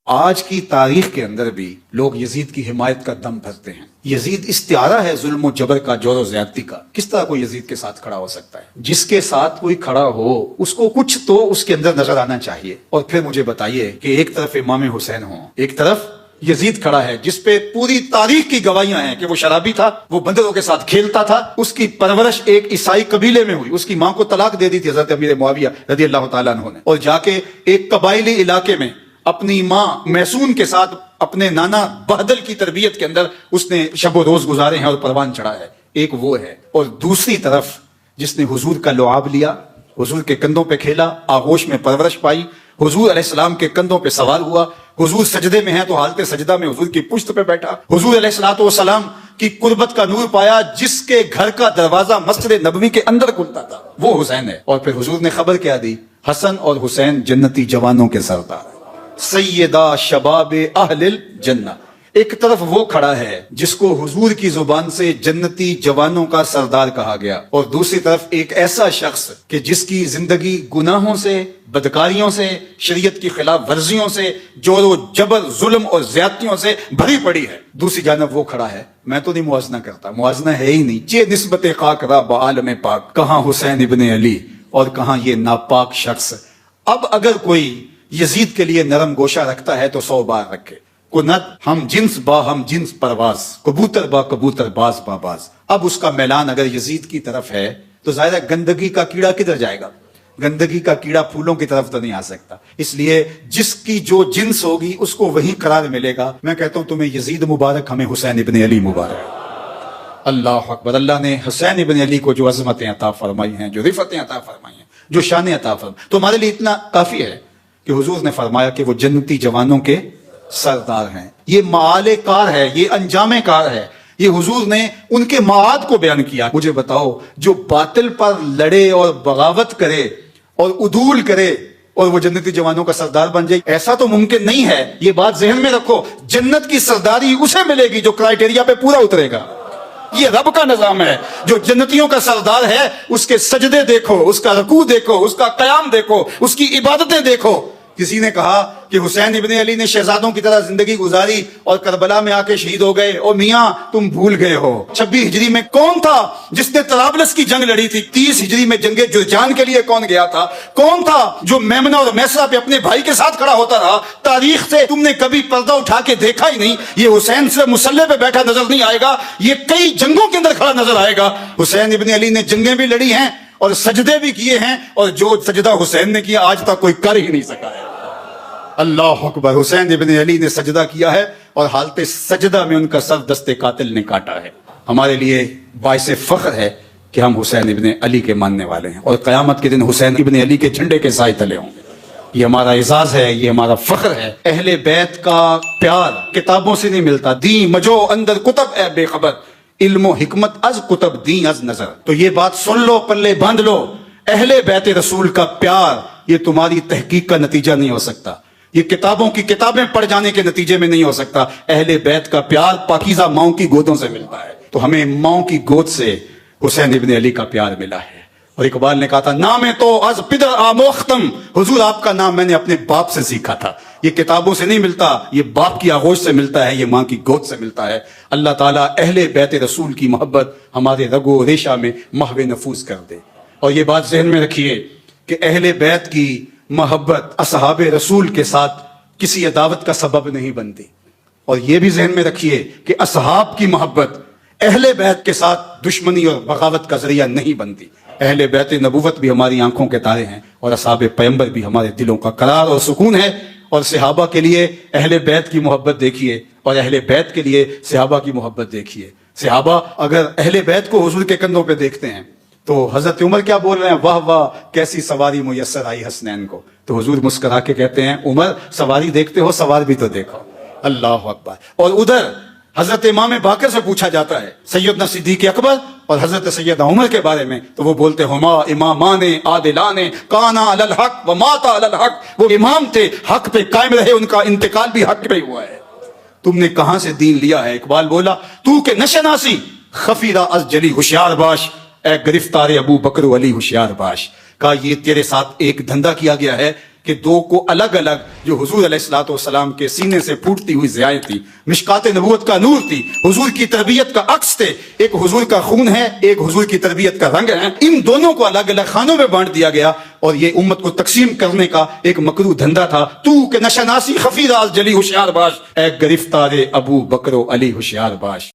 آج کی تاریخ کے اندر بھی لوگ یزید کی حمایت کا دم بھرتے ہیں. یزید استعارہ ہے ظلم و جبر کا، جور و زیادتی کا. کس طرح کوئی یزید کے ساتھ کھڑا ہو سکتا ہے؟ جس کے ساتھ کوئی کھڑا ہو اس کو کچھ تو اس کے اندر نظر آنا چاہیے. اور پھر مجھے بتائیے کہ ایک طرف امام حسین ہوں، ایک طرف یزید کھڑا ہے جس پہ پوری تاریخ کی گواہیاں ہیں کہ وہ شرابی تھا، وہ بندروں کے ساتھ کھیلتا تھا، اس کی پرورش ایک عیسائی قبیلے میں ہوئی، اس کی ماں کو طلاق دے دی تھی حضرت امیر معاویہ رضی اللہ تعالیٰ عنہ نے، اور جا کے ایک قبائلی علاقے میں اپنی ماں محسون کے ساتھ اپنے نانا بہدل کی تربیت کے اندر اس نے شب و روز گزارے ہیں اور پروان چڑھا ہے. ایک وہ ہے، اور دوسری طرف جس نے حضور کا لعاب لیا، حضور کے کندھوں پہ کھیلا، آغوش میں پرورش پائی، حضور علیہ السلام کے کندھوں پہ سوار ہوا، حضور سجدے میں ہیں تو حالت سجدہ میں حضور کی پشت پہ بیٹھا، حضور علیہ السلام کی قربت کا نور پایا، جس کے گھر کا دروازہ مسجد نبوی کے اندر کھلتا تھا، وہ حسین ہے. اور پھر حضور نے خبر کیا دی؟ حسن اور حسین جنتی جوانوں کے سردار، سیدہ شباب اہل الجنہ. ایک طرف وہ کھڑا ہے جس کو حضور کی زبان سے جنتی جوانوں کا سردار کہا گیا، اور دوسری طرف ایک ایسا شخص کہ جس کی زندگی گناہوں سے، بدکاریوں سے، شریعت کی خلاف ورزیوں سے، جور و جبر، ظلم اور زیادتیوں سے بھری پڑی ہے. دوسری جانب وہ کھڑا ہے. میں تو نہیں موازنہ کرتا، موازنہ ہے ہی نہیں. یہ نسبت خاک را بعالم پاک، کہاں حسین ابن علی اور کہاں یہ ناپاک شخص. اب اگر کوئی یزید کے لیے نرم گوشہ رکھتا ہے تو 100 بار رکھے. کنت ہم جنس با ہم جنس پرواز، کبوتر با کبوتر باز با باز. اب اس کا میلان اگر یزید کی طرف ہے تو ظاہر ہے گندگی کا کیڑا کدھر جائے گا؟ گندگی کا کیڑا پھولوں کی طرف تو نہیں آ سکتا. اس لیے جس کی جو جنس ہوگی اس کو وہی قرار ملے گا. میں کہتا ہوں تمہیں یزید مبارک، ہمیں حسین ابن علی مبارک. اللہ اکبر. اللہ نے حسین ابن علی کو جو عظمتیں عطا فرمائی ہیں، جو رفعتیں عطا فرمائی ہیں، جو شانیں عطا فرمائی، تو ہمارے لیے اتنا کافی ہے کہ حضور نے فرمایا کہ وہ جنتی جوانوں کے سردار ہیں. یہ معال کار ہے، یہ انجام کار ہے. یہ حضور نے ان کے معاد کو بیان کیا. مجھے بتاؤ، جو باطل پر لڑے اور بغاوت کرے اور عدول کرے اور وہ جنتی جوانوں کا سردار بن جائے، ایسا تو ممکن نہیں ہے. یہ بات ذہن میں رکھو، جنت کی سرداری اسے ملے گی جو کرائیٹیریا پہ پورا اترے گا. یہ رب کا نظام ہے. جو جنتیوں کا سردار ہے اس کے سجدے دیکھو، اس کا رکوع دیکھو، اس کا قیام دیکھو، اس کی عبادتیں دیکھو. کسی نے کہا کہ حسین ابن علی نے شہزادوں کی طرح زندگی گزاری اور کربلا میں آ کے شہید ہو گئے. اور میاں تم بھول گئے ہو، 26 ہجری میں کون تھا جس نے طرابلس کی جنگ لڑی تھی؟ 30 ہجری میں جنگ جرجان کے لیے کون گیا تھا؟ کون تھا جو میمنہ اور میسرہ پہ اپنے بھائی کے ساتھ کھڑا ہوتا رہا؟ تاریخ سے تم نے کبھی پردہ اٹھا کے دیکھا ہی نہیں. یہ حسین صرف مسلح پہ بیٹھا نظر نہیں آئے گا، یہ کئی جنگوں کے اندر کھڑا نظر آئے گا. حسین ابن علی نے جنگیں بھی لڑی ہیں اور سجدے بھی کیے ہیں، اور جو سجدہ حسین نے کیا آج تک کوئی کر ہی نہیں سکا ہے. اللہ اکبر. حسین ابن علی نے سجدہ کیا ہے اور حالت سجدہ میں ان کا سر دست قاتل نے کاٹا ہے. ہمارے لیے باعث فخر ہے کہ ہم حسین ابن علی کے ماننے والے ہیں، اور قیامت کے دن حسین ابن علی کے جھنڈے کے سائے تلے ہوں گے. یہ ہمارا اعزاز ہے، یہ ہمارا فخر ہے. اہل بیت کا پیار کتابوں سے نہیں ملتا. دین مجو اندر کتب اے بے خبر، علم و حکمت از کتب دین از نظر. تو یہ بات سن لو، پلے باندھ لو. اہل بیت رسول کا پیار یہ تمہاری تحقیق کا نتیجہ نہیں ہو سکتا، یہ کتابوں کی کتابیں پڑھ جانے کے نتیجے میں نہیں ہو سکتا. اہل بیت کا پیار پاکیزہ ماؤں کی گودوں سے ملتا ہے. تو ہمیں ماؤں کی گود سے حسین ابن علی کا پیار ملا ہے. اور اقبال نے کہا تھا، نام تو از پدر آموختم، حضور آپ کا نام میں نے اپنے باپ سے سیکھا تھا. یہ کتابوں سے نہیں ملتا، یہ باپ کی آغوش سے ملتا ہے، یہ ماں کی گود سے ملتا ہے. اللہ تعالیٰ اہل بیت رسول کی محبت ہمارے رگ و ریشہ میں محو نفوذ کر دے. اور یہ بات ذہن میں رکھیے کہ اہل بیت کی محبت اصحاب رسول کے ساتھ کسی عداوت کا سبب نہیں بنتی. اور یہ بھی ذہن میں رکھیے کہ اصحاب کی محبت اہل بیت کے ساتھ دشمنی اور بغاوت کا ذریعہ نہیں بنتی. اہل بیت نبوت بھی ہماری آنکھوں کے تارے ہیں، اور اصحاب پیغمبر بھی ہمارے دلوں کا قرار اور سکون ہے. اور صحابہ کے لیے اہل بیت کی محبت دیکھیے، اور اہل بیت کے لیے صحابہ کی محبت دیکھیے. صحابہ اگر اہل بیت کو حضور کے کندھوں پہ دیکھتے ہیں تو حضرت عمر کیا بول رہے ہیں؟ واہ واہ کیسی سواری میسر آئی حسنین کو. تو حضور مسکرا کے کہتے ہیں، عمر سواری دیکھتے ہو، سوار بھی تو دیکھو. اللہ اکبر. اور ادھر حضرت امام باقر سے پوچھا جاتا ہے سیدنا صدیق اکبر اور حضرت سیدنا عمر کے بارے میں، تو وہ بولتے ہما امامان عادلان کانا علی الحق و ماتا علی الحق. وہ امام تھے، حق پہ قائم رہے، ان کا انتقال بھی حق پہ ہی ہوا ہے. تم نے کہاں سے دین لیا ہے؟ اقبال بولا، تو کہ نشناسی خفیرہ از جلی ہوشیار باش، اے گرفتار ابو بکر و علی ہوشیار باش. کہا یہ تیرے ساتھ ایک دھندا کیا گیا ہے کہ دو کو الگ الگ جو حضور علیہ الصلوۃ والسلام کے سینے سے پھوٹتی ہوئی ضیائیں تھی، مشکات نبوت کا نور تھی، حضور کی تربیت کا عکس تھے، ایک حضور کا خون ہے، ایک حضور کی تربیت کا رنگ ہے، ان دونوں کو الگ الگ خانوں میں بانٹ دیا گیا اور یہ امت کو تقسیم کرنے کا ایک مکروہ دھندا تھا۔ تو کہ نشناسی خفی راز جلی ہوشیار باش، اے گرفتار ابو بکر و علی ہوشیار باش۔